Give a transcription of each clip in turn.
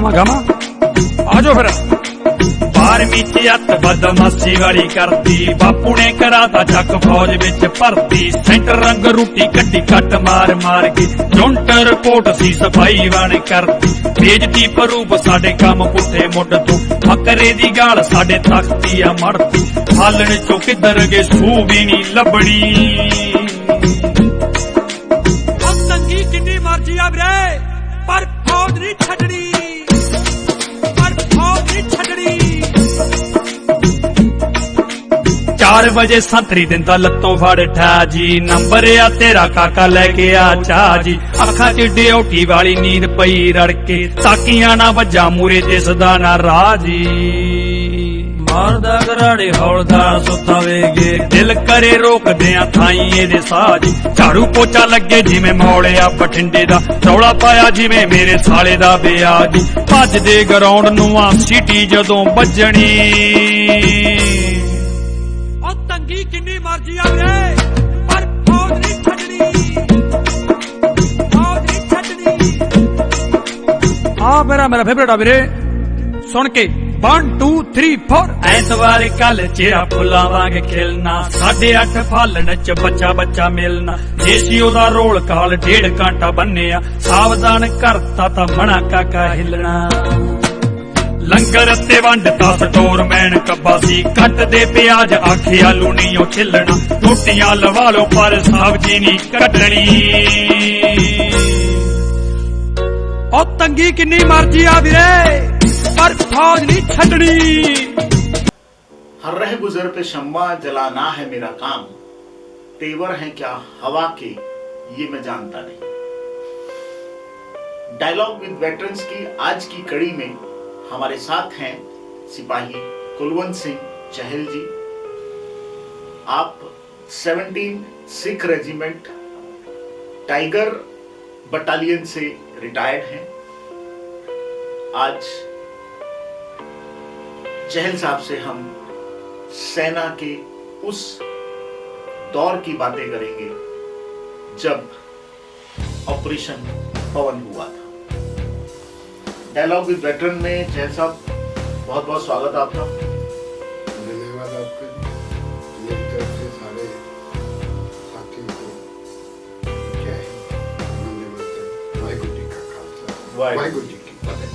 Gamma gamma आ जाओ फिर। 12वीं च अत बदमाशी वाली करती, बापू ने कराता चक फौज विच भरती। सेंटर रंग रूटी कड्डी कट मार मार के, जोंटर कोट सी सफाई बन करती। बेजती परूप साडे काम पुठे मुड तू, फकरे दी गाल साडे तख्ती आ मड़ती। हालण चो किधर गए सू भी नी लभणी। तंगी किन्नी मर्जी आ वीरे, पर फौज नहीं छड्डनी, पर फौज नहीं छड्डनी। 4 बजे संतरी दिंदा लत्तों फड़ ठा जी, नंबर आ तेरा काका लेके आ चा जी। अखा च ड्यूटी वाली नींद पई रड़के, ताकियां ना वज्जा मूरे दिसदा ना राजी। मारदा गराड़े हौलदार सुता वेगे, दिल करे रोक दियां थाई एदे साजी। झाड़ू पोचा लगे जिवें मौलिया बठिंडे दा, रौला पाया जिवें मेरे साले दा बियाजी। भजदे ग्राउंड नूं आ सीटी जदों बजणी। तंगी किन्नी मर्जी आ वीरे, पर फौज नहीं छड्डनी, फौज नहीं छड्डनी। आ मेरा फेवरेट आ वीरे, सुन के 1 2 3 4। ऐतवार कल चेहरा फुल्लां वांग खिलना, 8:30 फालन च बच्चा बच्चा मिलना। देसी ओदा रोल काल 1.5 घंटा बन्निया, सावधान करता ता मना काका हिलना। लंगर ते वंडता स्टोर मैन कब्बा सी, कट दे प्याज आखे आलू नहीं ओ छिलना। रोटियां लवा लो पर सब्जी नहीं कटनी। ओ तंगी किन्नी मर्जी आ वीरे, पर फौज नहीं छड्डनी। हर रह गुजर पे शम्मा जलाना है मेरा काम, तेवर है क्या हवा के ये मैं जानता नहीं। डायलॉग विद वेटरन्स की आज की कड़ी में हमारे साथ हैं सिपाही कुलवंत सिंह चहल जी। आप 17 सिख रेजिमेंट टाइगर बटालियन से रिटायर्ड हैं। आज चहल साहब से हम सेना के उस दौर की बातें करेंगे जब ऑपरेशन पवन हुआ था। डायलॉग विद वेटरन में चहल साहब बहुत बहुत स्वागत आपका। धन्यवाद आपका। मेरी तरफ से सारे साथियों को जय हिंद, वंदे मातरम, वाहिगुरु जी का खालसा, वाहिगुरु जी की फतेह।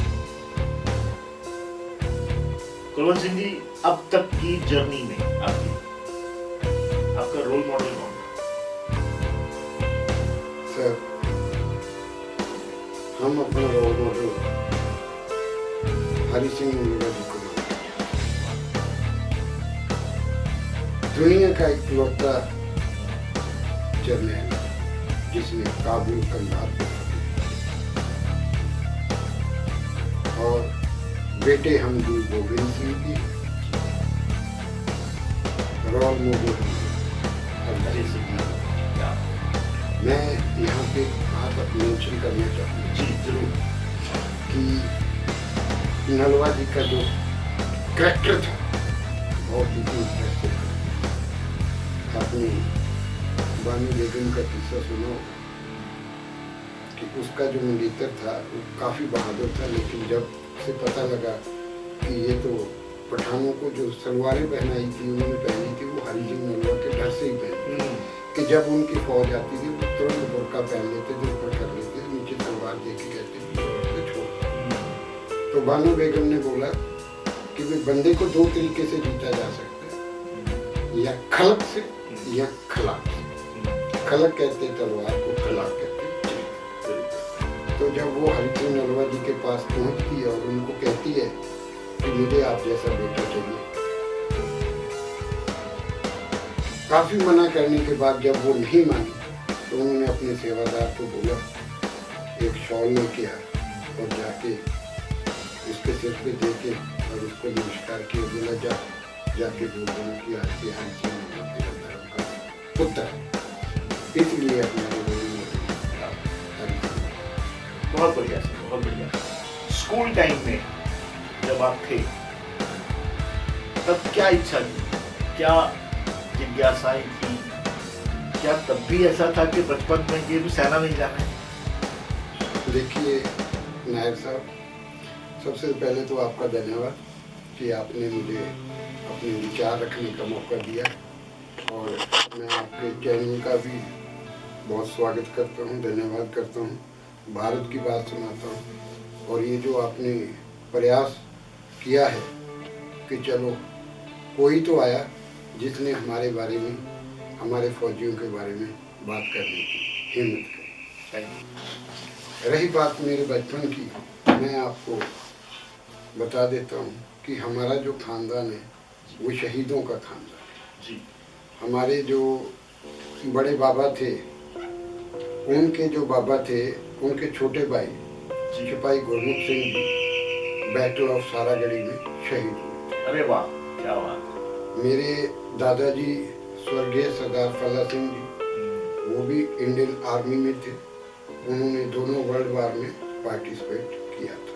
कुलवंत सिंह जी, अब तक की जर्नी में आपका रोल मॉडल कौन है? सर, हम अपना रोल मॉडल हरि सिंह नलवा जी को मानते हैं। दुनिया का इकलौता जर्नैल जिसने काबुल कंधार को फतेह किया। और बेटे हम गुरु गोविंद सिंह की रोल मॉडल हरि सिंह। मैं यहाँ पे बात मेंशन करना चाहूँगा जी जरूर कि नलवा जी का जो कैरेक्टर था बहुत ही इंटरेस्टिंग। आपने बानी बेगम का किस्सा सुना होगा कि उसका जो मंगेतर था वो काफ़ी बहादुर था, लेकिन जब से पता लगा कि ये तो पठानों को जो सलवारें पहनाई थी उन्होंने पहनी थी, वो हरि सिंह नलवा के डर से ही पहनी कि जब उनकी फौज आती थी वो तुरंत बुर्का पहन लेते थे, ऊपर कर लेते, नीचे तलवार देके कहते थे छोड़। तो बानो बेगम ने बोला कि वे बंदे को 2 तरीके से जीता जा सकता है, या खलक से या खलाक से। खलक कहते तलवार को, खलाक कहते जीत। तो जब वो हरि सिंह नलवा जी के पास पहुंचती है और उनको कहती है कि मुझे आप जैसा बेटा चाहिए, काफी मना करने के बाद जब वो नहीं मानी तो उन्होंने अपने सेवादार को बोला एक शॉल लेके आया और जाके उसके सिर पे दे के और उसको नमस्कार किया, बोला जाके बोलो कि आपके हरि सिंह नलवा तेरा धर्म का पुत्र। इसलिए अपना बहुत बढ़िया सर, बहुत बढ़िया। स्कूल टाइम में जब आप थे तब क्या इच्छा थी, क्या जिज्ञासाएं थी, क्या तब भी ऐसा था कि बचपन में ये भी सेना नहीं जाना है? देखिए नायक साहब, सबसे पहले तो आपका धन्यवाद कि आपने मुझे अपने विचार रखने का मौका दिया, और मैं आपके चैनल का भी बहुत स्वागत करता हूँ, धन्यवाद करता हूँ। भारत की बात सुनाता हूँ, और ये जो आपने प्रयास किया है कि चलो कोई तो आया जिसने हमारे बारे में, हमारे फौजियों के बारे में बात करने की हिम्मत करी। रही बात मेरे बचपन की, मैं आपको बता देता हूँ कि हमारा जो खानदान है वो शहीदों का खानदान है जी। हमारे जो बड़े बाबा थे, उनके जो बाबा थे, उनके छोटे भाई सिपाही गुरमुख सिंह जी बैटल ऑफ सारागढ़ी में शहीद हुए। अरे वाह, क्या बात। मेरे दादाजी स्वर्गीय सरदार फला सिंह जी, वो भी इंडियन आर्मी में थे। उन्होंने दोनों वर्ल्ड वार में पार्टिसिपेट किया था।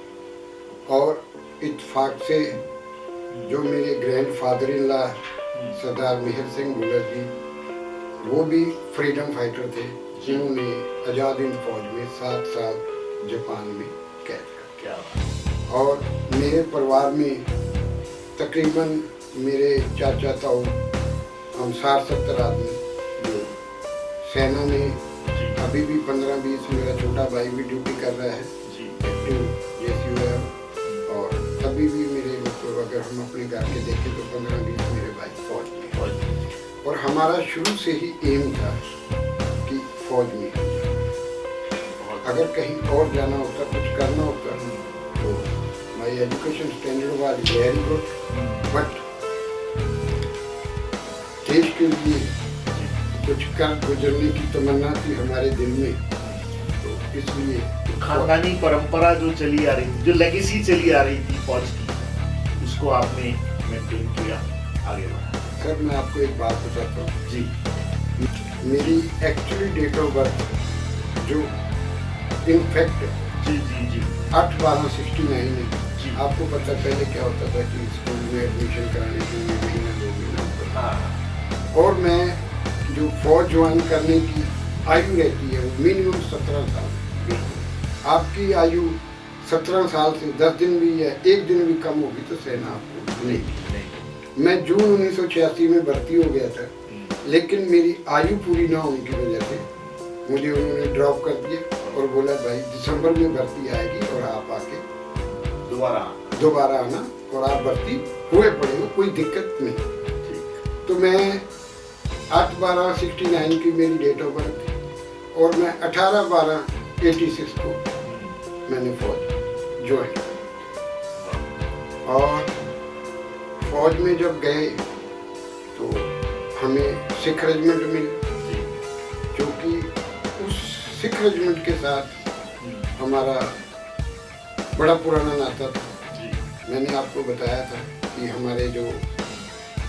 और इत्तेफाक से जो मेरे ग्रैंड फादर इन लॉ सरदार मेहर सिंह भुल्लर जी, वो भी फ्रीडम फाइटर थे। उन्होंने आज़ाद हिंद फौज में 7 साल जापान में कैद कर। क्या बात। और मेरे परिवार में तकरीबन मेरे चाचा ताऊ हम 60-70 आदमी जो सेना में, अभी भी 15-20, मेरा छोटा भाई भी ड्यूटी कर रहा है जी। एक्टिव JCOM, और अभी भी मेरे मतलब अगर हम अपने घर के देखें तो 15-20 मेरे भाई फौज में। और हमारा शुरू से ही एम था कि फौज में हम जाएं। अगर कहीं और जाना होता, कुछ करना होता, तो my education standard was very good, but देश के लिए कुछ कर गुजरने की तमन्ना थी हमारे दिल में, तो इसलिए खानदानी परंपरा जो चली आ रही, जो लेगेसी चली आ रही थी फौज की, उसको आपने मेंटेन किया, आगे बढ़ा। सर मैं आपको एक बात बताता हूँ जी। मेरी एक्चुअली डेट ऑफ बर्थ जो इनफैक्ट जी जी जी 8/12/69 में, जी। आपको पता पहले क्या होता था कि स्कूल में एडमिशन कराने के लिए महीना 2 महीना होता था। हाँ। और मैं जो फौज ज्वाइन करने की आयु रहती है वो मिनिमम 17 साल। आपकी आयु 17 साल से 10 दिन भी या 1 दिन भी कम होगी तो सेना आपको नहीं। मैं जून 1986 में भर्ती हो गया था, लेकिन मेरी आयु पूरी ना होने की वजह से मुझे उन्होंने ड्रॉप कर दिया और बोला भाई दिसंबर में भर्ती आएगी और आप आके दोबारा आना, और आप भर्ती हुए पड़े हो, कोई दिक्कत नहीं। तो मैं 8/12/69 की मेरी डेट ऑफ बर्थ थी, और मैं 18/12/86 को मैंने फौज ज्वाइन की। और फौज में जब गए तो हमें सिख रेजिमेंट मिली, क्योंकि उस सिख रेजिमेंट के साथ हमारा बड़ा पुराना नाता था। मैंने आपको बताया था कि हमारे जो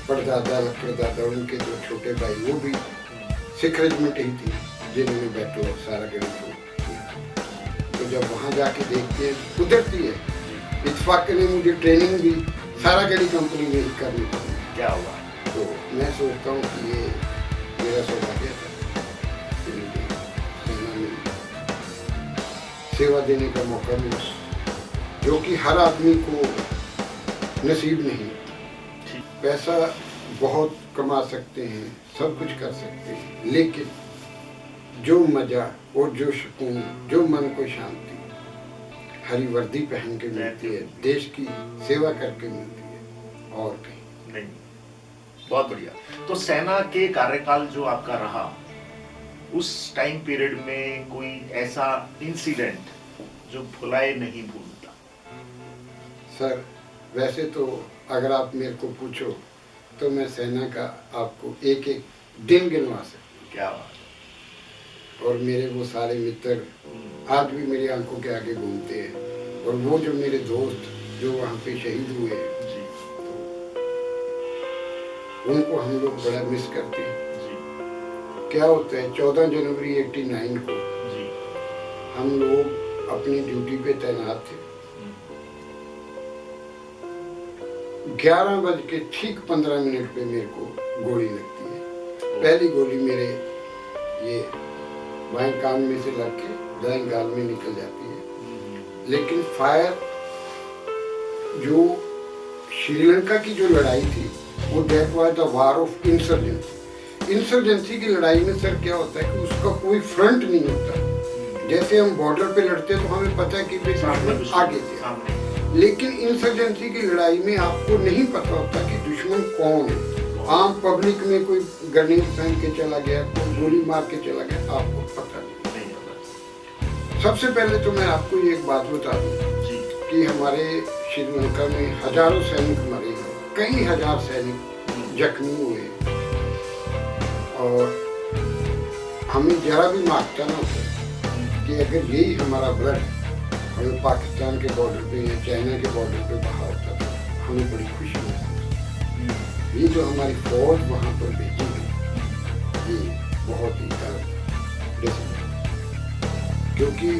परदादा परदादा उनके जो छोटे भाई वो भी सिख रेजिमेंट ही थी जिन्होंने बैटल ऑफ सारागढ़ी को किया। तो जब वहाँ जाके देखते हैं कुदरती है, इत्तेफाक ने मुझे ट्रेनिंग भी सारागढ़ी कंपनी में करनी पड़ी। क्या हुआ? तो मैं सोचता हूँ कि ये मेरा सौभाग्य था कि मुझे सेना में सेवा देने का मौका मिला, जो कि हर आदमी को नसीब नहीं। पैसा बहुत कमा सकते हैं, सब कुछ कर सकते हैं, लेकिन जो मजा और जो सुकून, जो मन को शांति हरी वर्दी पहन के मिलती है, देश की सेवा करके मिलती है, और कहीं नहीं। बहुत बढ़िया। तो सेना के कार्यकाल जो आपका रहा, उस टाइम पीरियड में कोई ऐसा इंसिडेंट जो भुलाए नहीं भूलता? सर वैसे तो अगर आप मेरे को पूछो तो मैं सेना का आपको एक एक दिन गिनवा सकता। क्या बात। और मेरे वो सारे मित्र आज भी मेरी आंखों के आगे घूमते हैं, और वो जो मेरे दोस्त जो वहाँ पे शहीद हुए हैं, उनको हम लोग बड़ा मिस करते हैं। क्या होता है, 14 जनवरी 89 को हम लोग अपनी ड्यूटी पे तैनात थे। 11:15 पे मेरे को गोली लगती है। पहली गोली मेरे ये बाएं कान में से लग के दाएं गाल में निकल जाती है, लेकिन फायर जो श्रीलंका की जो लड़ाई थी वो that was the war of insurgency. Insurgency की लड़ाई में सर क्या होता है कि उसका कोई फ्रंट नहीं होता। जैसे हम बॉर्डर पे लड़ते तो हमें पता है कि भाई दुश्मन आगे थे, लेकिन इंसर्जेंसी की लड़ाई में आपको नहीं पता होता कि दुश्मन कौन है। आम पब्लिक में कोई ग्रेनेड फेंक के चला गया, कोई गोली मार के चला गया, आपको पता नहीं। सबसे पहले तो मैं आपको एक बात बता दूं कि हमारे श्रीलंका में हजारों सैनिक मरे हैं, कई हजार सैनिक जख्मी हुए, और हमें जरा भी मांगता ना होता कि अगर यही हमारा ब्लड हमें पाकिस्तान के बॉर्डर पे या चाइना के बॉर्डर पे बहा होता तो हमें बड़ी खुशी होती। ये जो हमारी फौज वहाँ पर भेजी गई ये बहुत ही गलत डिसीजन, क्योंकि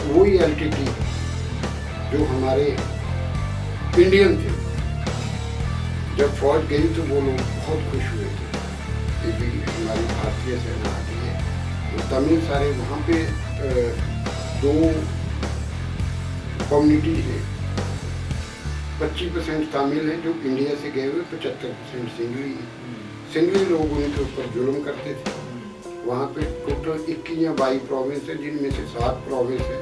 वही एलटीटी जो हमारे इंडियन थे, जब फौज गई तो वो लोग बहुत खुश हुए थे कि भी हमारी भारतीय सेना आ गई है। तो तमिल सारे वहाँ पे 2 कम्युनिटी है, 25% तमिल है जो इंडिया से गए हुए, 75% सिंगली है। सिंगली लोग उनके ऊपर जुल्म करते थे। वहाँ पे टोटल 21 या 22 प्रोविंस है, जिनमें से 7 प्रोविंस है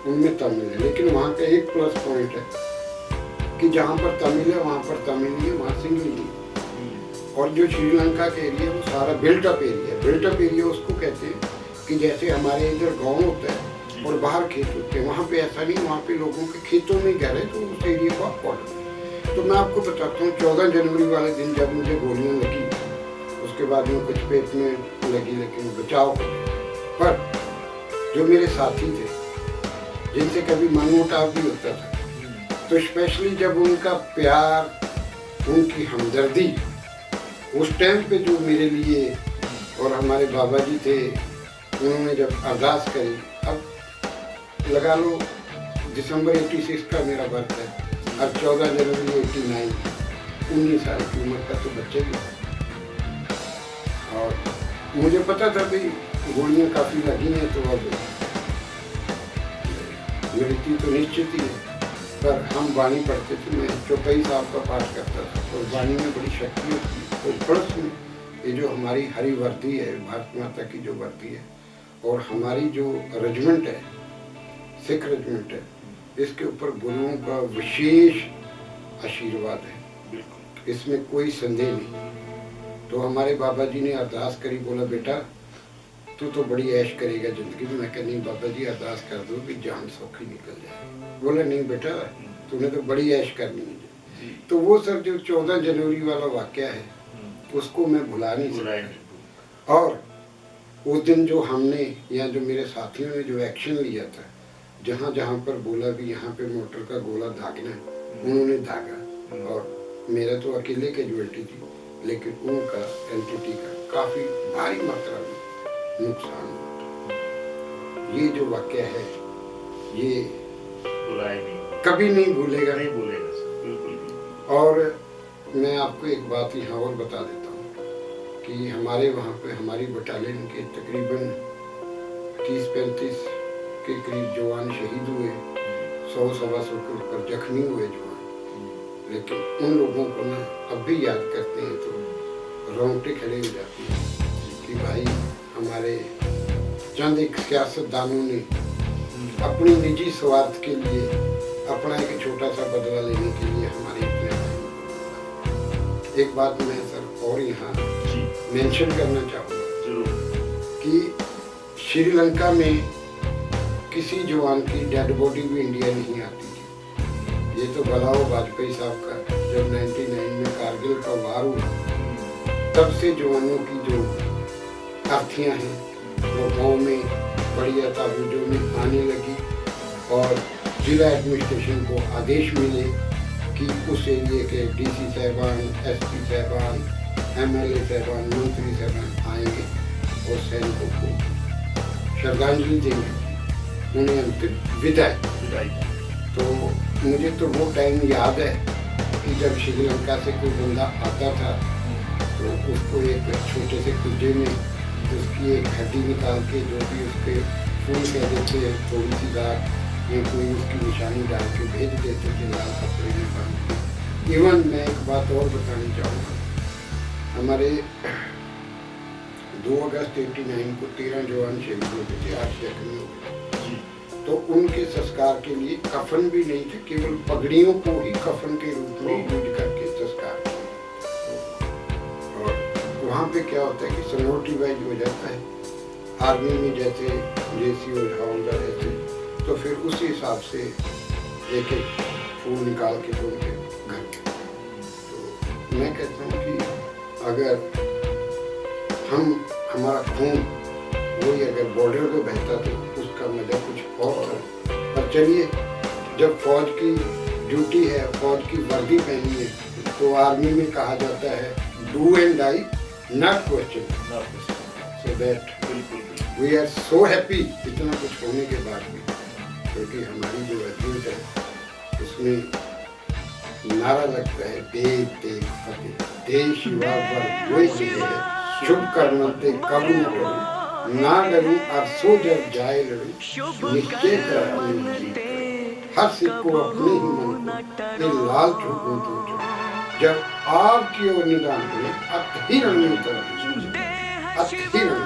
उनमें तमिल है। लेकिन वहाँ का एक प्लस पॉइंट है कि जहाँ पर तमिल है वहाँ पर तमिल ही है, वहाँ सिंगली है। और जो श्रीलंका का एरिया वो सारा बिल्ट अप एरिया है। बिल्ट अप एरिया उसको कहते हैं कि जैसे हमारे इधर गाँव होता है और बाहर खेत होते हैं, वहाँ पे ऐसा नहीं, वहाँ पे लोगों के खेतों में घर है, तो उस एरिया को आप पॉडर। तो मैं आपको बताता हूँ 14 जनवरी वाले दिन जब मुझे गोलियाँ लगी, उसके बाद में कुछ पेट में लगी, लेकिन बचाव। पर जो मेरे साथी थे जिनसे कभी मनमुटाव भी होता था, तो स्पेशली जब उनका प्यार, उनकी हमदर्दी उस टाइम पे जो मेरे लिए, और हमारे बाबा जी थे, उन्होंने जब अरदास करी। अब लगा लो दिसंबर 86 का मेरा बर्थ है और 14 जनवरी 89, 19 साल की उम्र का तो बच्चे भी। और मुझे पता था भाई गोलियाँ काफ़ी लगी हैं, तो अब मृत्यु तो निश्चित ही है। पर हम वाणी पढ़ते थे, मैं चौपाई साहब का पाठ करता था, और वाणी में बड़ी शक्ति होती है। तो प्लस में ये जो हमारी हरी वर्दी है, भारत माता की जो वर्दी है, और हमारी जो रेजिमेंट है, सिख रेजिमेंट है, इसके ऊपर गुरुओं का विशेष आशीर्वाद है, इसमें कोई संदेह नहीं। तो हमारे बाबा जी ने अरदास करी, बोला बेटा तू तो बड़ी ऐश करेगा जिंदगी में। मैं कहा नहीं बाबा जी, अरदास कर दो कि जान सौखी निकल जाए। बोला नहीं बेटा, तूने तो बड़ी ऐश करनी है। तो वो सर जो 14 जनवरी वाला वाकया है, उसको मैं भुला नहीं सकता। और उस दिन जो हमने, या जो मेरे साथियों ने जो एक्शन लिया था, जहाँ जहाँ पर बोला भी यहाँ पे मोटर का गोला दागना है, उन्होंने दागा। और मेरा तो अकेले कैजुअल्टी थी, लेकिन उनका एंटिटी का काफ़ी भारी मात्रा में नुकसान हुआ। ये जो वाकया है ये कभी नहीं भूलेगा, नहीं भूलेगा सर, बिल्कुल भी। और मैं आपको एक बात यहाँ और बता देता हूँ कि हमारे वहाँ पे हमारी बटालियन के तकरीबन 30-35 के करीब जवान शहीद हुए, 100-125 के ऊपर जख्मी हुए जवान। लेकिन उन लोगों को ना अब भी याद करते हैं तो रोंगटे खड़े हो जाते हैं कि भाई हमारे चंद एक सियासतदानों ने अपनी निजी स्वार्थ के लिए, अपना एक छोटा सा बदला लेने के लिए हमारे इतने। एक बात मैं सर और यहाँ मेंशन करना चाहूँगा कि श्रीलंका में किसी जवान की डेड बॉडी भी इंडिया नहीं आती थी। ये तो भला हो वाजपेयी साहब का, जब 99 में कारगिल का वार हुआ, तब से जवानों की जो अर्थियाँ हैं वो गाँव में बढ़िया ताबूजों में आने लगी, और जिला एडमिनिस्ट्रेशन को आदेश मिले कि उस एरिए के डीसी साहबान, एसपी साहबान, एमएलए साहबान, मंत्री साहबान आएंगे और सैनिकों को श्रद्धांजलि देंगे, उन्हें अंतिम विदाई। तो मुझे तो वो टाइम याद है कि जब श्रीलंका से कोई बंदा आता था तो उसको एक छोटे से कुंजे में उसकी एक हड्डी निकाल के, जो भी उसके खून कह देते हैं, थोड़ी सी दाग या कोई उसकी निशानी डाल के भेज देते थे लाल कपड़े में बांध के। इवन मैं एक बात और बतानी चाहूँगा, हमारे 2 अगस्त 89 को 13 जवान शहीद हुए थे, 8 जख्मी हुए, तो उनके संस्कार के लिए कफन भी नहीं थे, केवल पगड़ियों को ही कफन के रूप में यूज करके संस्कार किया। और वहाँ पे क्या होता है कि सनोटी वाइज हो जाता है, आर्मी में जैसे जेसी और हवलदार ऐसे, तो फिर उसी हिसाब से एक एक फूल निकाल के तो उनके घर के। तो मैं कहता हूँ कि अगर हमारा खून वही अगर बॉर्डर पे बहता तो उसका मजा कुछ और था। पर चलिए, जब फौज की ड्यूटी है, फौज की वर्दी पहनी है, तो आर्मी में कहा जाता है do and die not question, so that we are so happy इतना कुछ होने के बाद भी, क्योंकि हमारी जो वैल्यूज है उसमें नारा लगता है देव देव फतेह, देश युवा पर वही चीजें है, शुभ कर्म ते कबू न करूं, ना डरूं और सो जब जाए लड़ूं, निश्चय कर अपनी जीत, हर सिख को अपने ही मन को ये लाल ठोकूं तो जब आपकी ओर निदान हुए अत ही रण में उतर अत ही रण।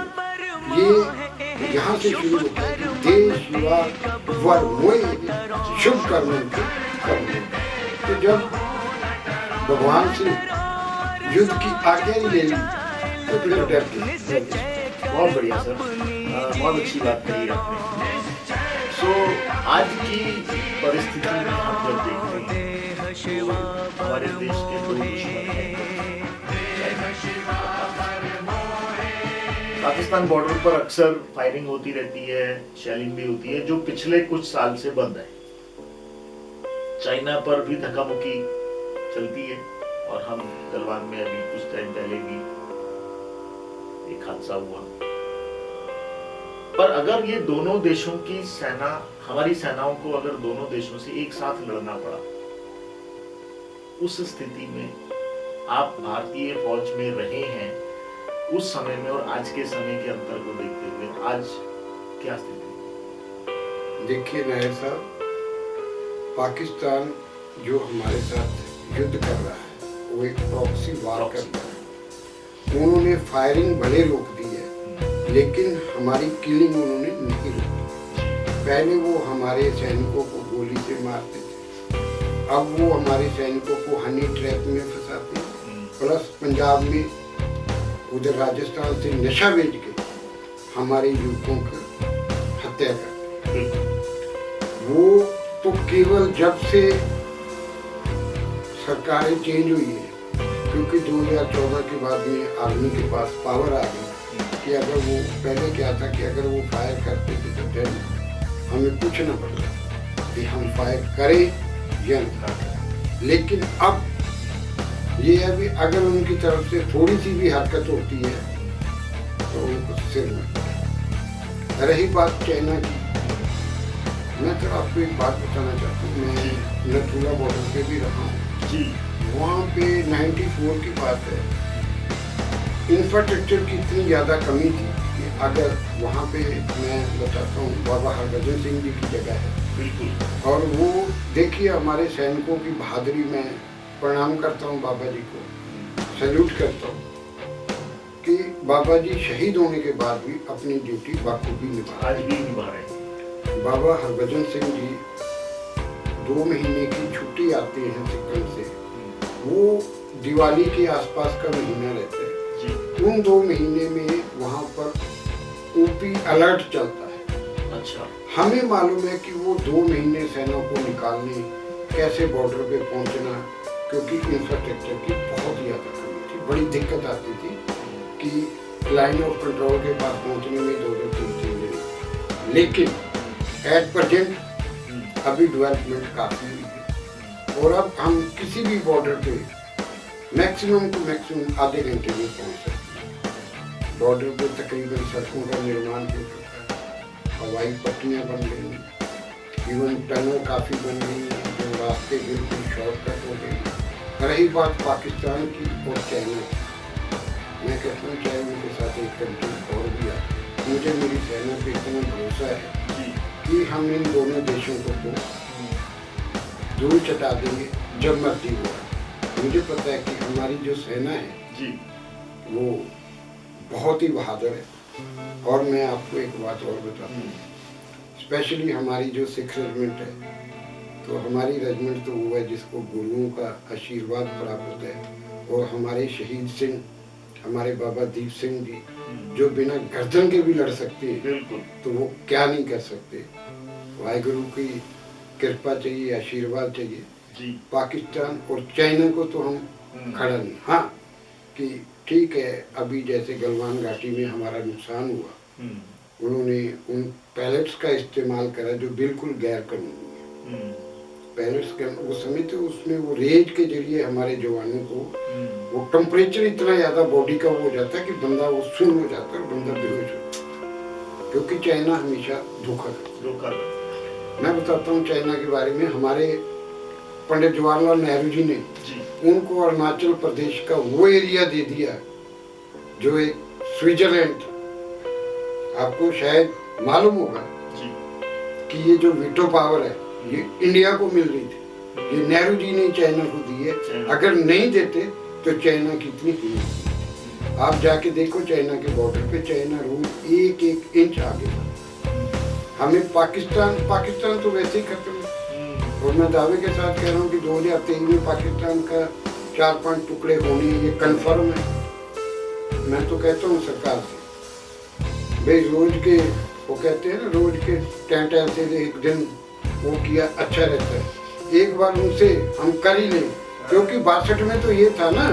ये यहाँ से शुरू होता है कि देश युवा वर मोए शुभ कर्म ते कबू। तो जब भगवान से युद्ध की आज्ञा ही ले ली तो फिर डरते। बहुत बढ़िया सर, बहुत अच्छी बात कही आपने। सो आज की परिस्थिति में हम जब देखते हैं तो हमारे देश के 2 दुश्मन हैं, पाकिस्तान बॉर्डर पर अक्सर फायरिंग होती रहती है, शेलिंग भी होती है, जो पिछले कुछ साल से बंद है। चाइना पर भी धक्का-मुक्की चलती है और हम गलवान में अभी कुछ टाइम पहले भी एक हादसा हुआ। पर अगर ये दोनों देशों की सेना, हमारी सेनाओं को अगर दोनों देशों से एक साथ लड़ना पड़ा, उस स्थिति में आप भारतीय फौज में रहे हैं, उस समय में और आज के समय के अंतर को देखते हुए आज क्या स्थिति है? देखिए नायर साहब, पाकिस्तान जो हमारे साथ युद्ध कर रहा है वो एक प्रॉक्सी वार कर रहा है। उन्होंने फायरिंग भले रोक दी है, लेकिन हमारी किलिंग उन्होंने नहीं रोकी। पहले वो हमारे सैनिकों को गोली से मारते थे, अब वो हमारे सैनिकों को हनी ट्रैप में फंसाते हैं, प्लस पंजाब में उधर राजस्थान से नशा बेच के हमारे युवकों की हत्या करते हैं। वो तो केवल जब से सरकारें चेंज हुई है, क्योंकि 2014 के बाद में आर्मी के पास पावर आ गई कि अगर वो पहले क्या था कि अगर वो फायर करते थे तो देन हमें पूछना पड़ता कि हम फायर करें या नहीं। लेकिन अब ये है भी अगर उनकी तरफ से थोड़ी सी भी हरकत होती है तो उनको सिर में। रही बात चाइना की, मैं तो आपको एक बात बताना चाहता हूँ, मैं नथुला बॉर्डर पे भी रहा हूँ जी। वहाँ पे 94 की बात है, इंफ्रास्ट्रक्चर की इतनी ज़्यादा कमी थी कि अगर वहाँ पे मैं बताता हूँ, बाबा हरभजन सिंह जी की जगह है बिल्कुल, और वो देखिए हमारे सैनिकों की बहादुरी में प्रणाम करता हूँ, बाबा जी को सैल्यूट करता हूँ कि बाबा जी शहीद होने के बाद भी अपनी ड्यूटी बखूबी निभा आज भी निभा रहे हैं। बाबा हरभजन सिंह जी 2 महीने की छुट्टी आते हैं सिक्किम से, वो दिवाली के आसपास का महीना रहता है, उन 2 महीने में वहाँ पर ओपी अलर्ट चलता है। अच्छा, हमें मालूम है कि वो 2 महीने सेना को निकालने, कैसे बॉर्डर पे पहुँचना, क्योंकि इंफ्रास्ट्रक्चर की बहुत ज़्यादा कमी थी, बड़ी दिक्कत आती थी कि लाइन ऑफ कंट्रोल के पास पहुँचने में 2-3 दिन। लेकिन एट प्रेजेंट अभी डेवलपमेंट काफ़ी हुई है और अब हम किसी भी बॉर्डर पे मैक्सिमम टू मैक्सिमम आधे घंटे में पहुँच सकते हैं। बॉर्डर पे तकरीबन सड़कों का निर्माण हो चुका है, हवाई पट्टियाँ बन गई हैं, इवन टनल काफ़ी बन गई हैं, जो रास्ते बिल्कुल शॉर्टकट हो गए। रही बात पाकिस्तान की और चाइना की, मैं कहता हूँ चाइना के साथ एक कंट्री और भी है। मुझे मेरी सेना पे इतना भरोसा है कि हम इन दोनों देशों को तो दूर चटा देंगे जब मर्जी हुआ। मुझे पता है कि हमारी जो सेना है जी वो बहुत ही बहादुर है। और मैं आपको एक बात और बताता हूँ, स्पेशली हमारी जो 6 रेजिमेंट है, तो हमारी रेजिमेंट तो वो है जिसको गुरुओं का आशीर्वाद प्राप्त है। और हमारे शहीद सिंह, हमारे बाबा दीप सिंह जी, जो बिना गर्दन के भी लड़ सकते हैं, बिल्कुल, तो वो क्या नहीं कर सकते। वाहिगुरु की कृपा चाहिए, आशीर्वाद चाहिए। जी पाकिस्तान और चाइना को तो हम खड़ा नहीं। हाँ कि ठीक है, अभी जैसे गलवान घाटी में हमारा नुकसान हुआ, उन्होंने उन पैलेट्स का इस्तेमाल करा जो बिल्कुल गैर कानूनी है। पैलेट्स का वो समय तो उसमें वो रेज के जरिए हमारे जवानों को वो टेम्परेचर इतना ज़्यादा बॉडी का हो जाता है कि बंदा वो सुन्न हो जाता है और बंदा बेहोश होता है, क्योंकि चाइना हमेशा धोखा करता है। मैं बताता हूँ चाइना के बारे में। हमारे पंडित जवाहरलाल नेहरू जी ने उनको अरुणाचल प्रदेश का वो एरिया दे दिया जो एक स्विट्जरलैंड, आपको शायद मालूम होगा कि ये जो वीटो पावर है ये इंडिया को मिल रही थी, ये नेहरू जी ने चाइना को दी है। अगर नहीं देते तो चाइना कितनी थी। आप जाके देखो चाइना के बॉर्डर पे, चाइना रोज 1-1 इंच आगे था। हमें पाकिस्तान तो वैसे ही खत्म है। और मैं दावे के साथ कह रहा हूँ कि 2023 में पाकिस्तान का 4-5 टुकड़े होने ये कंफर्म है। मैं तो कहता हूँ सरकार से, भाई रोज के वो कहते हैं ना, रोज के टेंट से एक दिन वो किया अच्छा रहता है। एक बार उनसे हम कर ही लें, क्योंकि 62 में तो ये था ना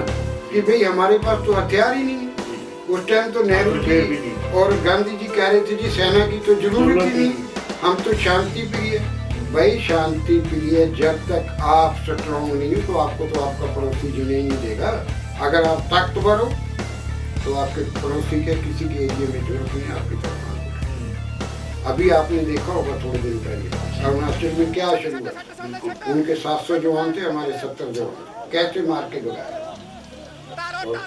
कि भाई हमारे पास तो हथियार ही नहीं। उस टाइम तो नेहरू जी और गांधी जी कह रहे थे जी सेना की तो जरूरत ही नहीं, हम तो शांति प्रिय। भाई शांति प्रिय जब तक आप स्ट्रॉन्ग नहीं हो तो आपको तो आपका पड़ोसी जीने ही नहीं देगा। अगर आप ताकतवर हो तो आपके पड़ोसी के किसी के एरिया में जरूरत नहीं आपकी तरफ। अभी आपने देखा होगा थोड़े दिन पहले अरुणाचल में क्या शुरू हुआ, उनके 700 जवान थे, हमारे 70 जवान कैसे मार के भगाया। और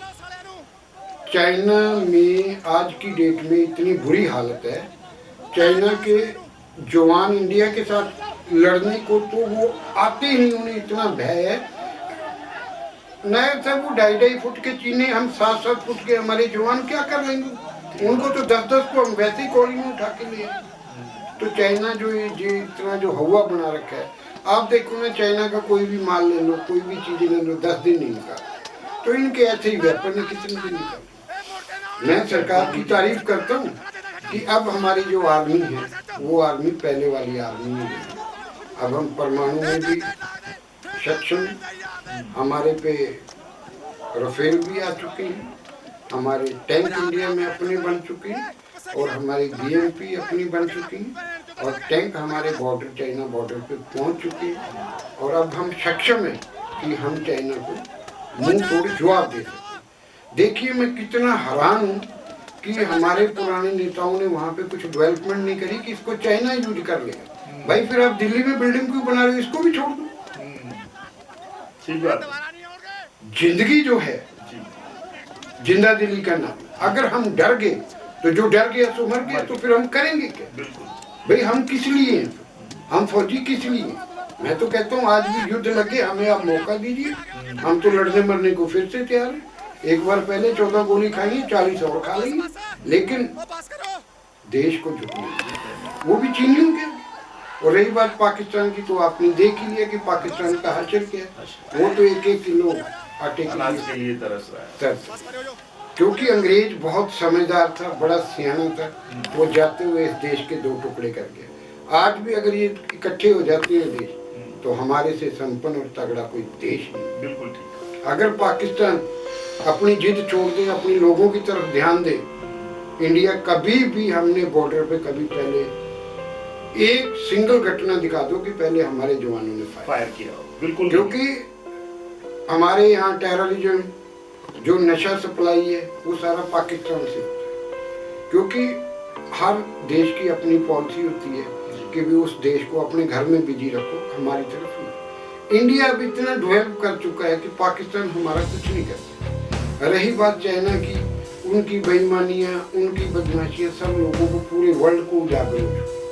चाइना में आज की डेट में इतनी बुरी हालत है, चाइना के जवान इंडिया के साथ लड़ने को तो वो आते ही नहीं, उन्हें इतना भय है। नए थे वो 2.5 फुट के चीने, हम 7-7 फुट के हमारे जवान क्या कर लेंगे। उनको तो 10-10 को हम वैसे ही गोली में उठा के लिए। तो चाइना जो ये इतना जो हवा बना रखा है, आप देखो ना चाइना का कोई भी माल ले लो, कोई भी चीज ले लो, 10 दिन नहीं निकाल। तो इनके ऐसे ही वेपन कितने दिन निकाल। मैं सरकार की तारीफ करता हूँ कि अब हमारी जो आर्मी है वो आर्मी पहले वाली आर्मी नहीं है। अब हम परमाणु में भी सक्षम, हमारे पे राफेल भी आ चुके हैं, हमारे टैंक इंडिया में अपने बन चुके हैं और हमारी BMP अपनी बन चुकी हैं और टैंक हमारे बॉर्डर चाइना बॉर्डर पे पहुंच चुके हैं। और अब हम सक्षम हैं कि हम चाइना को मुंह तोड़ जवाब दे सकते। देखिए मैं कितना हैरान हूँ कि हमारे पुराने नेताओं ने वहाँ पे कुछ डेवलपमेंट नहीं करी कि इसको चाइना यूज कर लेगा। भाई फिर आप दिल्ली में बिल्डिंग क्यों बना रहे हो, इसको भी छोड़ दो। ठीक बात। जिंदगी जो है जिंदा दिली का नाम, अगर हम डर गए तो जो डर गया सो मर गया, तो फिर हम करेंगे क्या। भाई हम किस लिए हैं, हम फौजी किस लिए हैं। मैं तो कहता हूँ आज भी युद्ध लगे, हमें आप मौका दीजिए, हम तो लड़ने मरने को फिर से तैयार हैं। एक बार पहले 14 गोली खाई, 40 और खा लेंगे, लेकिन देश को झुकने, वो भी चीनियों के। और रही बात पाकिस्तान की, तो आपने देख ही लिया कि पाकिस्तान का हासिल क्या है। वो तो 1-1 किलो आटे के लिए तरस रहा है, क्योंकि अंग्रेज बहुत समझदार था, बड़ा सियाना था। वो जाते हुए इस देश के 2 टुकड़े कर गया। आज भी अगर ये इकट्ठे हो जाते हैं देश, तो हमारे से संपन्न और तगड़ा कोई देश नहीं। बिल्कुल ठीक। अगर पाकिस्तान अपनी जिद छोड़ दे, अपने लोगों की तरफ ध्यान दे, इंडिया कभी भी, हमने बॉर्डर पे कभी पहले एक सिंगल घटना दिखा दो कि पहले हमारे जवानों ने फायर किया हो। बिल्कुल, क्योंकि हमारे यहाँ टेररिज्म जो नशा सप्लाई है वो सारा पाकिस्तान से होता है। क्योंकि हर देश की अपनी पॉलिसी होती है कि भी उस देश को अपने घर में बिजी रखो, हमारी तरफ नहीं। इंडिया अब इतना डेवलप कर चुका है कि पाकिस्तान हमारा कुछ नहीं करता। रही बात चाइना की, उनकी बेईमानियां, उनकी बदमाशियां सब लोगों को, पूरे वर्ल्ड को उजागर हो चुकी।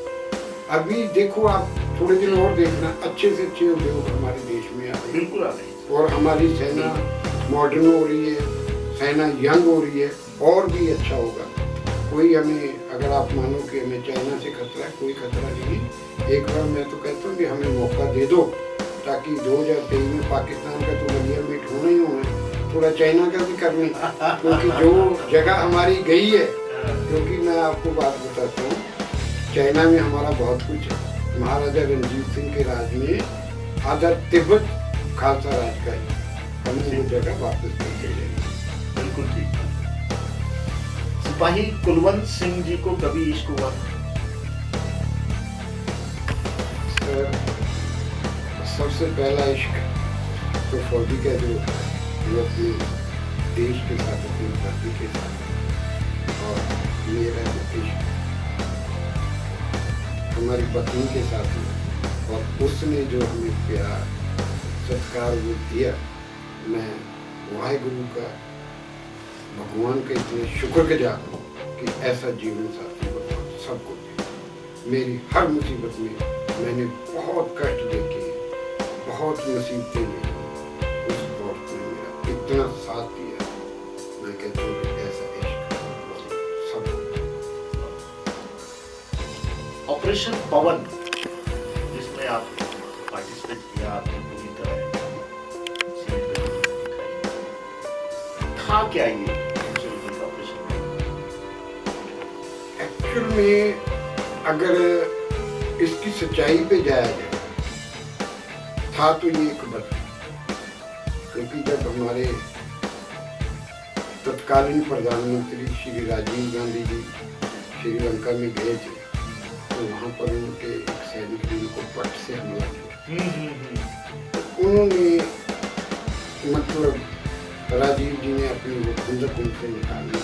अभी देखो आप थोड़े दिन और देखना, अच्छे से अच्छे उद्योग हमारे देश में आ रहे हैं बिल्कुल आ रही है। और हमारी सेना मॉडर्न हो रही है, सेना यंग हो रही है, और भी अच्छा होगा। कोई हमें, अगर आप मानो कि हमें चाइना से खतरा है, कोई खतरा नहीं। एक बार मैं तो कहता हूँ कि हमें मौका दे दो, ताकि 2023 में पाकिस्तान का तो मलिया मीट होना ही होना है, थोड़ा चाइना का भी कर लें, क्योंकि जो जगह हमारी गई है, क्योंकि मैं आपको बात बताता हूँ, चाइना में हमारा बहुत कुछ है। महाराजा रणजीत सिंह के राज में आधा तिब्बत खालसा राज का है, हमें वो जगह वापस नहीं चाहिए। बिल्कुल ठीक। सिपाही कुलवंत सिंह जी को कभी इश्क हुआ? सर, सबसे पहला इश्क तो फौजी का जो होता है, वो अपने देश के साथ, अपनी धरती के साथ, और मेरा जो इश्क हमारी पत्नी के साथ है, और उसने जो हमें प्यार सत्कार वो दिया, मैं वाहेगुरु का, भगवान का इतने शुक्रगुजार हूँ कि ऐसा जीवन साथी भगवान सबको दे। मेरी हर मुसीबत में मैंने बहुत कष्ट देखे, बहुत मुसीबतें ली, उस वक्त ने मेरा इतना साथ दिया, मैं कहता हूँ कि ऐसा इश्क सबको। ऑपरेशन पवन, जिसमें आप पार्टिसिपेट किया, आपने पूरी तरह था क्या ये ऑपरेशन? एक्चुअल में अगर इसकी सच्चाई पे जाया जाए, था तो ये एक बदल, क्योंकि जब हमारे तत्कालीन प्रधानमंत्री श्री राजीव गांधी जी श्रीलंका में गए थे, तो वहाँ पर उनके एक सैनिक ने उनको पट से हमला किया। उन्होंने मतलब राजीव जी ने अपनी वो खुंदक उनसे निकाली,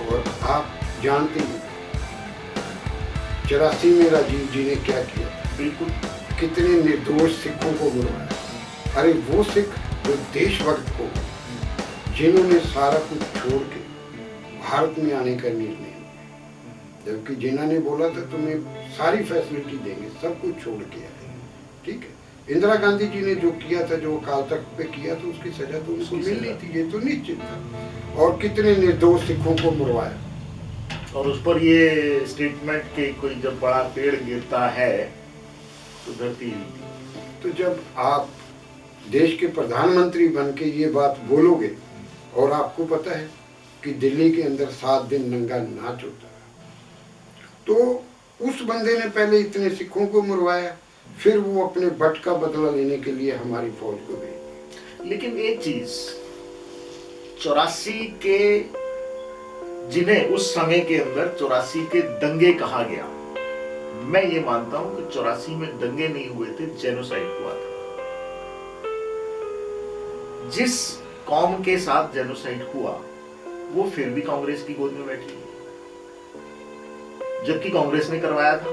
और आप जानते हैं 84 में राजीव जी ने क्या किया, बिल्कुल, कितने निर्दोष सिखों को मरवाया। अरे वो सिख जो देशभक्त को, जिन्होंने सारा कुछ छोड़ के भारत में आने का निर्णय लिया, जबकि जिन्होंने बोला था तुम्हें सारी फैसिलिटी देंगे, सब कुछ छोड़ के आए, ठीक है। इंदिरा गांधी जी ने जो किया था, जो अकाल तख्त पे किया, तो उसकी सजा तो उनको मिलनी थी, ये तो निश्चित था। और कितने निर्दोष सिखों को मरवाया, और उस पर ये स्टेटमेंट के कोई जब बड़ा पेड़ गिरता है तो धरती हिलती। तो जब आप देश के प्रधानमंत्री बन के ये बात बोलोगे, और आपको पता है कि दिल्ली के अंदर 7 दिन नंगा नाच होता है, तो उस बंदे ने पहले इतने सिखों को मरवाया, फिर वो अपने भट्ट का बदला लेने के लिए हमारी फौज को भेज। लेकिन एक चीज, 84 के, जिन्हें उस समय के अंदर 84 के दंगे कहा गया, मैं ये मानता हूं कि 84 में दंगे नहीं हुए थे, जेनोसाइड हुआ था। जिस कौम के साथ जेनोसाइड हुआ, वो फिर भी कांग्रेस की गोद में बैठी, जबकि कांग्रेस ने करवाया था।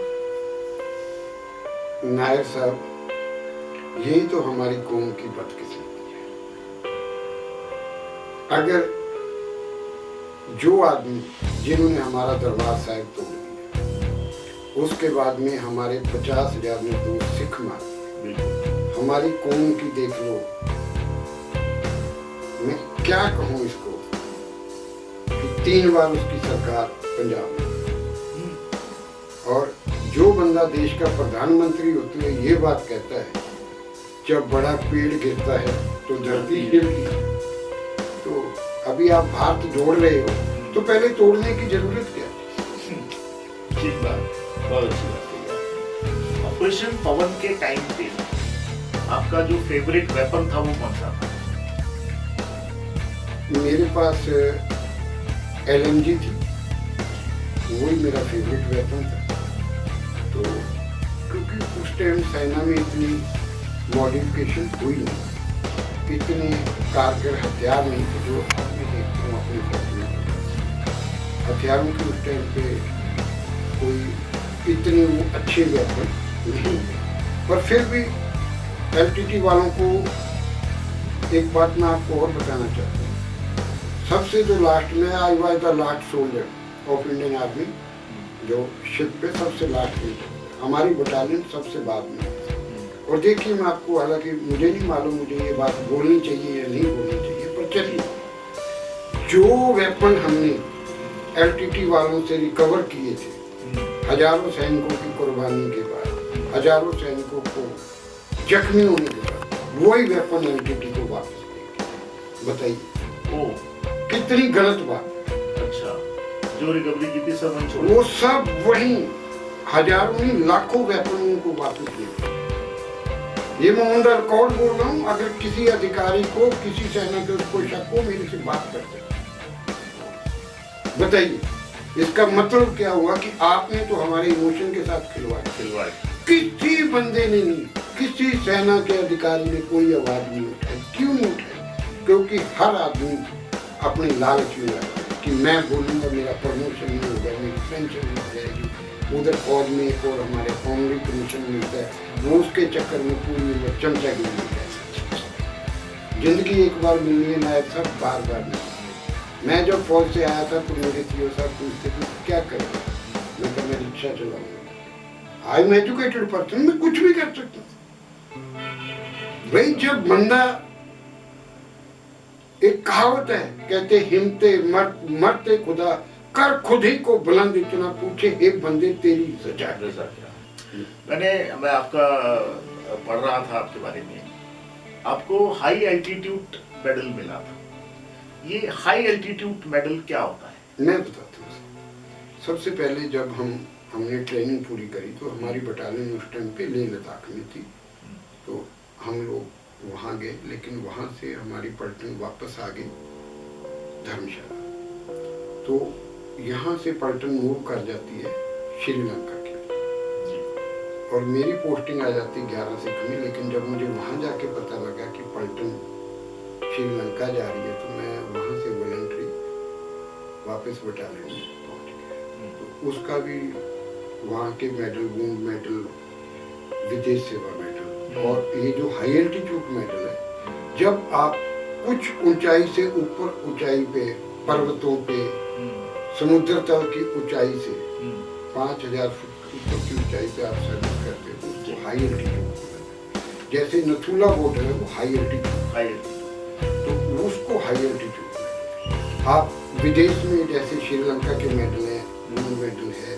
नायर साहब, यही तो हमारी कौम की बदकिस्मती है। अगर जो आदमी, जिन्होंने हमारा दरबार साहिब तोड़ दिया, उसके बाद में हमारे 50,000 निर्दोष सिख मारे, हमारी कौम की देख लो, मैं क्या कहूँ इसको, कि 3 बार उसकी सरकार पंजाब में, और जो बंदा देश का प्रधानमंत्री होते हुए ये बात कहता है, जब बड़ा पेड़ गिरता है तो धरती हिलती है। तो अभी आप भारत जोड़ रहे हो, तो पहले तोड़ने की जरूरत क्या है? ठीक बात, बहुत अच्छी बात कही। ऑपरेशन पवन के टाइम पे आपका जो फेवरेट वेपन था वो कौन सा था? मेरे पास LMG थी, वही मेरा फेवरेट वेपन था। तो क्योंकि उस टाइम सेना में इतनी मॉडिफिकेशन हुई नहीं, इतने कारगर हथियार नहीं थे जो अब मैं देखता हूँ अपने फौज में। हथियारों के उस टाइम पे कोई इतने वो अच्छे वेपन नहीं थे, पर फिर भी LTT वालों को एक बात मैं आपको और बताना चाहता हूँ। सबसे जो लास्ट में I was the last soldier of Indian army, जो शिप पे सबसे लास्ट में, हमारी बटालियन सबसे बाद में है। और देखिए मैं आपको, हालांकि मुझे नहीं मालूम मुझे ये बात बोलनी चाहिए या नहीं बोलनी चाहिए, पर चलिए, जो वेपन हमने एलटीटी वालों से रिकवर किए थे, हजारों सैनिकों की कुर्बानी के बाद, हजारों सैनिकों को जख्मी होने के बाद, वही वेपन एलटीटी को वापस देंगे। बताइए ओ कितनी गलत बात। अच्छा, जो रिकवरी की थी सब वहीं छोड़ वो सब वही हजारों नहीं लाखों वेपनों को वापस देंगे। ये मैं ऑन द रिकॉर्ड बोल रहा हूँ। अगर किसी अधिकारी को, किसी सेना के उसको शक हो, मेरे से बात करते। बताइए इसका मतलब क्या हुआ कि आपने तो हमारे इमोशन के साथ खिलवाड़। किसी बंदे ने नहीं, किसी सेना के अधिकारी ने कोई आवाज नहीं उठाई। क्यों नहीं उठाई? क्योंकि हर आदमी अपने लालच में लगा कि मैं बोलूंगा मेरा प्रमोशन नहीं होगा, मेरी पेंशन मिल जाएगी, उधर फौज में एक और हमारे फॉर्मली कमीशन मिलता है, वो उसके चक्कर में पूरी उम्र चमचागिरी मिल जाए। जिंदगी एक बार मिलनी है नायक साहब, बार बार नहीं। मैं जब फौज से आया था तो मेरे सीओ साहब पूछते थे क्या करेंगे, मैं कहा मैं रिक्शा चलाऊंगा। आई एम एजुकेटेड पर्सन, मैं कुछ भी कर सकता हूँ। भाई जब बंदा, एक कहावत है, कहते हिम्मते मरते खुदा कर खुद ही को बुलंद, इतना पूछे हे बंदे तेरी सजा क्या। मैं आपका पढ़ रहा था आपके बारे में, आपको हाई एल्टीट्यूड मेडल मिला था। ये हाई एल्टीट्यूड मेडल क्या होता है? मैं बताता हूँ। सबसे पहले जब हमने ट्रेनिंग पूरी करी तो हमारी बटालियन उस टाइम पे लेह लद्दाख में थी, तो हम लोग वहाँ गए, लेकिन वहाँ से हमारी पलटन वापस आ गई धर्मशाला। तो यहाँ से पलटन मूव कर जाती है श्रीलंका के लिए, और मेरी पोस्टिंग आ जाती 11 सिख में। लेकिन जब मुझे वहाँ जाके पता लगा कि पलटन श्रीलंका जा रही है, तो मैं वहाँ से वॉलंटरी वापस बटालियन में पहुँच गया। तो उसका भी वहाँ के मेडल, वूंड मेडल, विदेश सेवा मेडल, और ये जो हाई एल्टीट्यूड मेडल है, जब आप कुछ ऊंचाई से ऊपर ऊंचाई पे, पर्वतों पे, समुद्र तल की ऊंचाई से 5000 फुट ऊपर की ऊंचाई पे आप सर्विस करते हो, उसको हाई एल्टीट्यूड। जैसे नथुला बॉर्डर है वो हाई एल्टीट्यूड, तो उसको हाई एल्टीट्यूड। आप विदेश में जैसे श्रीलंका के मेडल है, वूंड मेडल है,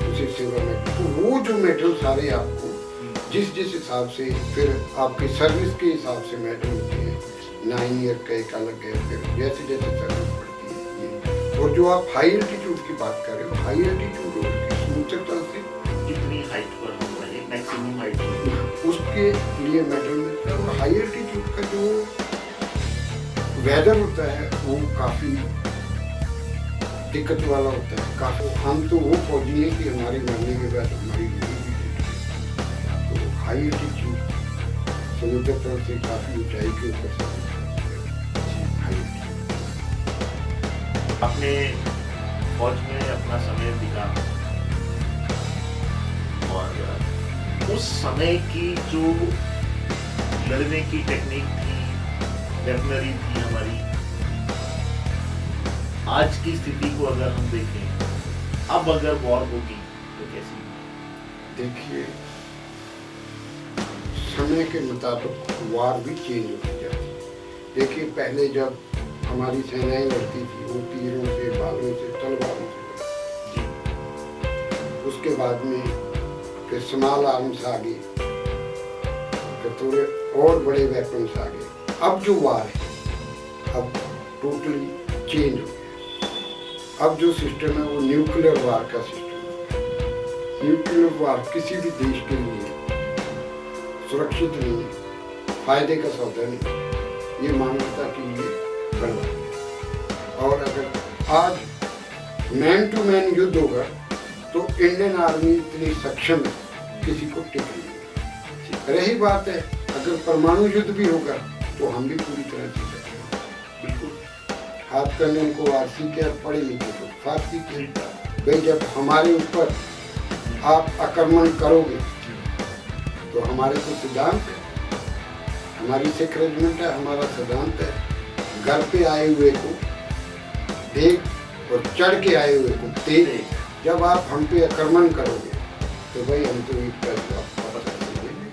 उसे सेवा मेडल, तो वो जो मेडल सारे आपको जिस हिसाब से, फिर आपके सर्विस के हिसाब से मेडल होते हैं। 9 ईयर का एक अलग है, फिर जैसे जैसे सर्विस बढ़ती है ये। और जो आप हाई एल्टीट्यूड की बात कर रहे हो, हाई एल्टीट्यूड समुद्र तल से कितनी हाइट पर हम रहे, मैक्सिमम हाइट, उसके लिए मेडल मिलता है। और हाई एल्टीट्यूड का जो वेदर होता है वो काफी दिक्कत वाला होता है। काफी हम तो वो फौजी है कि हमारे मरने के बाद हमारी ड्यूटी भी देती है। तो हाई एल्टीट्यूड समुद्र तल से काफी ऊंचाई के ऊपर से हाई एल्टीट्यूड। आपने फौज में अपना समय दिया, और उस समय की जो लड़ने की टेक्निक थी, वेपनरी थी हमारी, आज की स्थिति को अगर हम देखें, अब अगर वॉर होगी तो कैसी? देखिए समय के मुताबिक वार भी चेंज होती जाती है। देखिए पहले जब हमारी सेनाएं लड़ती थी वो तीरों से, बालों से, तलवारों से लड़ती। उसके बाद में फिर स्मॉल आर्म्स आ गए, फिर थोड़े और बड़े वेपन्स आ गए। अब जो वार है अब टोटली चेंज हो गया। अब जो सिस्टम है वो न्यूक्लियर वार का सिस्टम है। न्यूक्लियर वार किसी भी देश के लिए सुरक्षित नहीं है, फायदे का सौदा नहीं, ये मानवता के लिए बर्बाद है। और अगर आज मैन टू मैन युद्ध होगा तो इंडियन आर्मी इतनी सक्षम है किसी को टिक नहीं। रही बात है अगर परमाणु युद्ध भी होगा तो हम भी पूरी तरह से सक्षम हैं। बिल्कुल हाथ करने को आरसी के पढ़े लिखे तो फारसी के। भाई जब हमारे ऊपर आप आक्रमण करोगे तो हमारे को सिद्धांत है, हमारी सिख रेजिमेंट है, हमारा सिद्धांत है, घर पे आए हुए को देख और चढ़ के आए हुए को तेज। जब आप हम पे आक्रमण करोगे तो भाई हम तो ईद का जवाब वापस ऐसे देंगे।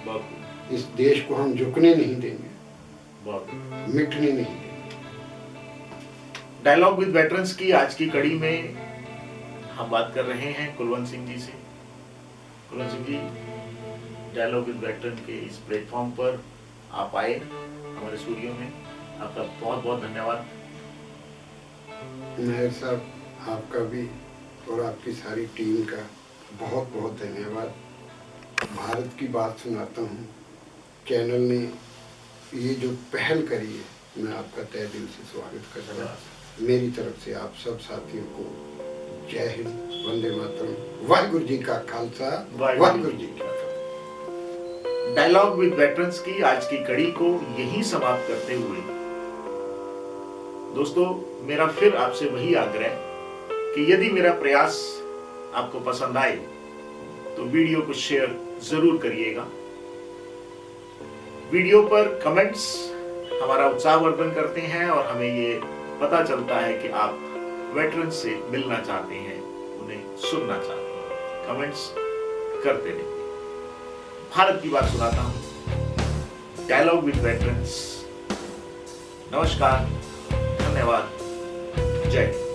बहुत इस देश को हम झुकने नहीं देंगे, बहुत मिटने नहीं देंगे। डायलॉग विद वेटरन्स की आज की कड़ी में हम बात कर रहे हैं कुलवंत सिंह जी से। Kulwant Singh ji, dialogue with veteran के इस प्लेटफॉर्म पर आप आए हमारे स्टूडियो में, आपका बहुत बहुत धन्यवाद। मेहर साहब, आपका भी और आपकी सारी टीम का बहुत बहुत धन्यवाद। भारत की बात सुनाता हूँ चैनल ने ये जो पहल करी है, मैं आपका तहे दिल से स्वागत करता हूँ। मेरी तरफ से आप सब साथियों को जय हिंद, वंदे मातरम, वाहिगुरु जी का खालसा, वाहिगुरु जी की फतेह। डायलॉग विद वेटरन्स की आज की कड़ी को यहीं समाप्त करते हुए दोस्तों, मेरा फिर आपसे वही आग्रह कि यदि मेरा प्रयास आपको पसंद आए तो वीडियो को शेयर जरूर करिएगा। वीडियो पर कमेंट्स हमारा उत्साहवर्धन करते हैं और हमें ये पता चलता है कि आप वेटरन से मिलना चाहते हैं, उन्हें सुनना चाहते हैं। कमेंट्स करते रहिए। भारत की बात सुनाता हूं, डायलॉग विद वेटरन्स। नमस्कार, धन्यवाद, जय हिंद।